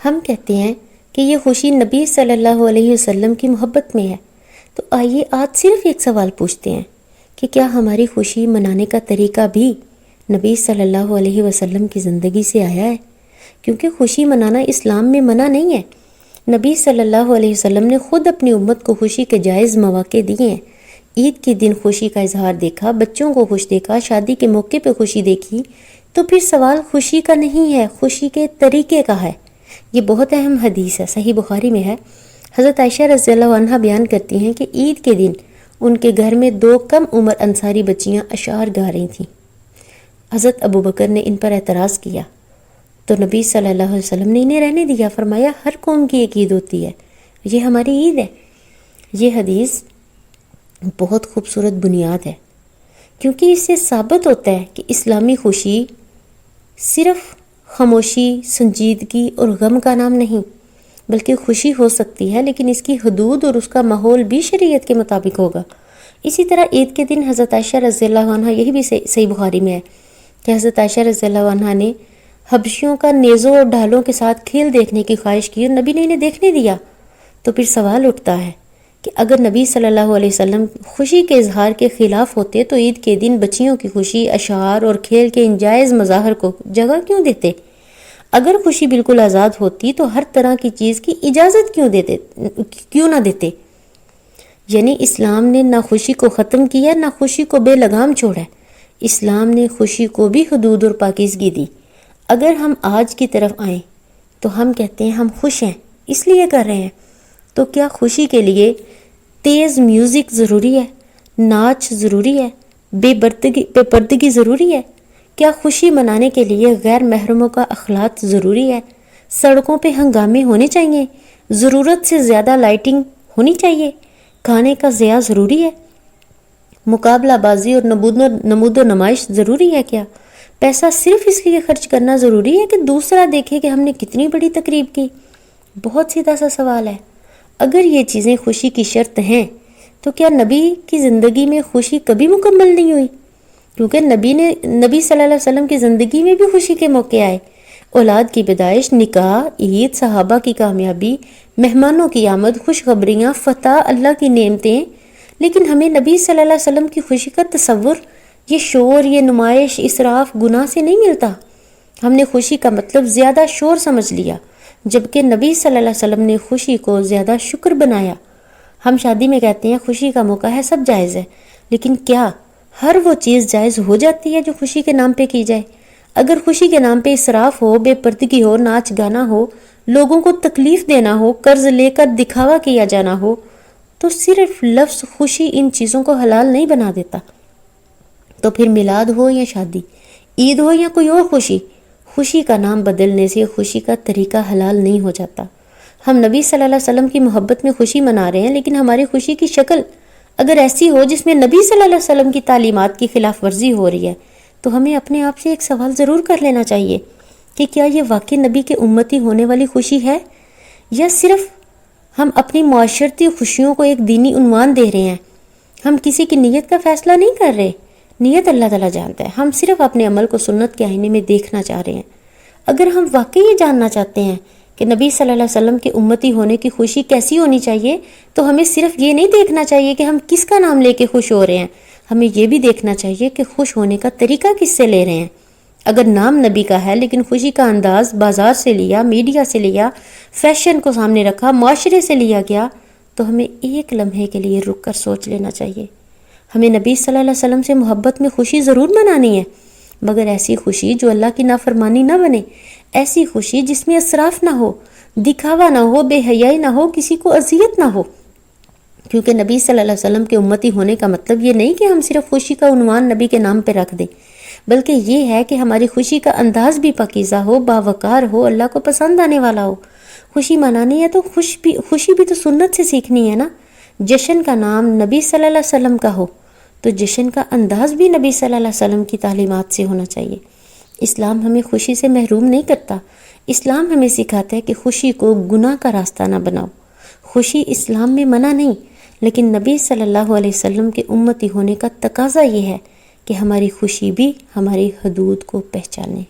ہم کہتے ہیں کہ یہ خوشی نبی صلی اللہ علیہ وسلم کی محبت میں ہے، تو آئیے آج صرف ایک سوال پوچھتے ہیں کہ کیا ہماری خوشی منانے کا طریقہ بھی نبی صلی اللہ علیہ وسلم کی زندگی سے آیا ہے؟ کیونکہ خوشی منانا اسلام میں منع نہیں ہے۔ نبی صلی اللہ علیہ وسلم نے خود اپنی امت کو خوشی کے جائز مواقع دیے ہیں۔ عید کے دن خوشی کا اظہار دیکھا، بچوں کو خوش دیکھا، شادی کے موقع پہ خوشی دیکھی، تو پھر سوال خوشی کا نہیں ہے، خوشی کے طریقے کا ہے۔ یہ بہت اہم حدیث ہے، صحیح بخاری میں ہے۔ حضرت عائشہ رضی اللہ عنہا بیان کرتی ہیں کہ عید کے دن ان کے گھر میں 2 کم عمر انصاری بچیاں اشعار گا رہی تھیں۔ حضرت ابو بکر نے ان پر اعتراض کیا تو نبی صلی اللہ علیہ وسلم نے انہیں رہنے دیا، فرمایا ہر قوم کی ایک عید ہوتی ہے، یہ ہماری عید ہے۔ یہ حدیث بہت خوبصورت بنیاد ہے، کیونکہ اس سے ثابت ہوتا ہے کہ اسلامی خوشی صرف خاموشی، سنجیدگی اور غم کا نام نہیں، بلکہ خوشی ہو سکتی ہے لیکن اس کی حدود اور اس کا ماحول بھی شریعت کے مطابق ہوگا۔ اسی طرح عید کے دن حضرت عائشہ رضی اللہ عنہا، یہی بھی صحیح بخاری میں ہے کہ حضرت عائشہ رضی اللہ عنہا نے حبشیوں کا نیزوں اور ڈھالوں کے ساتھ کھیل دیکھنے کی خواہش کی اور نبی نے انہیں دیکھنے دیا۔ تو پھر سوال اٹھتا ہے کہ اگر نبی صلی اللہ علیہ وسلم خوشی کے اظہار کے خلاف ہوتے تو عید کے دن بچیوں کی خوشی، اشعار اور کھیل کے ان جائز مظاہر کو جگہ کیوں دیتے؟ اگر خوشی بالکل آزاد ہوتی تو ہر طرح کی چیز کی اجازت کیوں نہ دیتے؟ یعنی اسلام نے نہ خوشی کو ختم کیا، نہ خوشی کو بے لگام چھوڑا۔ اسلام نے خوشی کو بھی حدود اور پاکیزگی دی۔ اگر ہم آج کی طرف آئیں تو ہم کہتے ہیں ہم خوش ہیں، اس لیے کر رہے ہیں۔ تو کیا خوشی کے لیے تیز میوزک ضروری ہے؟ ناچ ضروری ہے؟ بے پردگی ضروری ہے؟ کیا خوشی منانے کے لیے غیر محرموں کا اخلاط ضروری ہے؟ سڑکوں پہ ہنگامے ہونے چاہیے؟ ضرورت سے زیادہ لائٹنگ ہونی چاہیے؟ کھانے کا ضیاع ضروری ہے؟ مقابلہ بازی اور نمود و نمائش ضروری ہے کیا؟ پیسہ صرف اس لیے خرچ کرنا ضروری ہے کہ دوسرا دیکھے کہ ہم نے کتنی بڑی تقریب کی؟ بہت سیدھا سا سوال ہے۔ اگر یہ چیزیں خوشی کی شرط ہیں تو کیا نبی کی زندگی میں خوشی کبھی مکمل نہیں ہوئی؟ کیونکہ نبی صلی اللہ علیہ وسلم کی زندگی میں بھی خوشی کے موقع آئے، اولاد کی پیدائش، نکاح، عید، صحابہ کی کامیابی، مہمانوں کی آمد، خوشخبریاں، فتح، اللہ کی نعمتیں، لیکن ہمیں نبی صلی اللہ علیہ وسلم کی خوشی کا تصور یہ شور، یہ نمائش، اسراف، گناہ سے نہیں ملتا۔ ہم نے خوشی کا مطلب زیادہ شور سمجھ لیا، جبکہ نبی صلی اللہ علیہ وسلم نے خوشی کو زیادہ شکر بنایا۔ ہم شادی میں کہتے ہیں خوشی کا موقع ہے، سب جائز ہے، لیکن کیا ہر وہ چیز جائز ہو جاتی ہے جو خوشی کے نام پہ کی جائے؟ اگر خوشی کے نام پہ اسراف ہو، بے پردگی ہو، ناچ گانا ہو، لوگوں کو تکلیف دینا ہو، قرض لے کر دکھاوا کیا جانا ہو، تو صرف لفظ خوشی ان چیزوں کو حلال نہیں بنا دیتا۔ تو پھر میلاد ہو یا شادی، عید ہو یا کوئی اور خوشی، خوشی کا نام بدلنے سے خوشی کا طریقہ حلال نہیں ہو جاتا۔ ہم نبی صلی اللہ علیہ وسلم کی محبت میں خوشی منا رہے ہیں، لیکن ہماری خوشی کی شکل اگر ایسی ہو جس میں نبی صلی اللہ علیہ وسلم کی تعلیمات کی خلاف ورزی ہو رہی ہے، تو ہمیں اپنے آپ سے ایک سوال ضرور کر لینا چاہیے کہ کیا یہ واقعی نبی کے امتی ہونے والی خوشی ہے، یا صرف ہم اپنی معاشرتی خوشیوں کو ایک دینی عنوان دے رہے ہیں؟ ہم کسی کی نیت کا فیصلہ نہیں کر رہے، نیت اللہ تعالیٰ جانتا ہے، ہم صرف اپنے عمل کو سنت کے آئینے میں دیکھنا چاہ رہے ہیں۔ اگر ہم واقعی یہ جاننا چاہتے ہیں کہ نبی صلی اللہ علیہ وسلم کے امتی ہونے کی خوشی کیسی ہونی چاہیے، تو ہمیں صرف یہ نہیں دیکھنا چاہیے کہ ہم کس کا نام لے کے خوش ہو رہے ہیں، ہمیں یہ بھی دیکھنا چاہیے کہ خوش ہونے کا طریقہ کس سے لے رہے ہیں۔ اگر نام نبی کا ہے لیکن خوشی کا انداز بازار سے لیا، میڈیا سے لیا، فیشن کو سامنے رکھا، معاشرے سے لیا گیا، تو ہمیں ایک لمحے کے لیے رک کر سوچ لینا چاہیے۔ ہمیں نبی صلی اللہ علیہ وسلم سے محبت میں خوشی ضرور منانی ہے، مگر ایسی خوشی جو اللہ کی نافرمانی نہ بنے، ایسی خوشی جس میں اسراف نہ ہو، دکھاوا نہ ہو، بے حیائی نہ ہو، کسی کو اذیت نہ ہو۔ کیونکہ نبی صلی اللہ علیہ وسلم کے امتی ہونے کا مطلب یہ نہیں کہ ہم صرف خوشی کا عنوان نبی کے نام پہ رکھ دیں، بلکہ یہ ہے کہ ہماری خوشی کا انداز بھی پاکیزہ ہو، باوقار ہو، اللہ کو پسند آنے والا ہو۔ خوشی منانی ہے تو خوشی بھی تو سنت سے سیکھنی ہے نا۔ جشن کا نام نبی صلی اللہ علیہ وسلم کا ہو تو جشن کا انداز بھی نبی صلی اللہ علیہ وسلم کی تعلیمات سے ہونا چاہیے۔ اسلام ہمیں خوشی سے محروم نہیں کرتا، اسلام ہمیں سکھاتا ہے کہ خوشی کو گناہ کا راستہ نہ بناؤ۔ خوشی اسلام میں منع نہیں، لیکن نبی صلی اللہ علیہ وسلم کے امتی ہونے کا تقاضا یہ ہے کہ ہماری خوشی بھی ہماری حدود کو پہچانے۔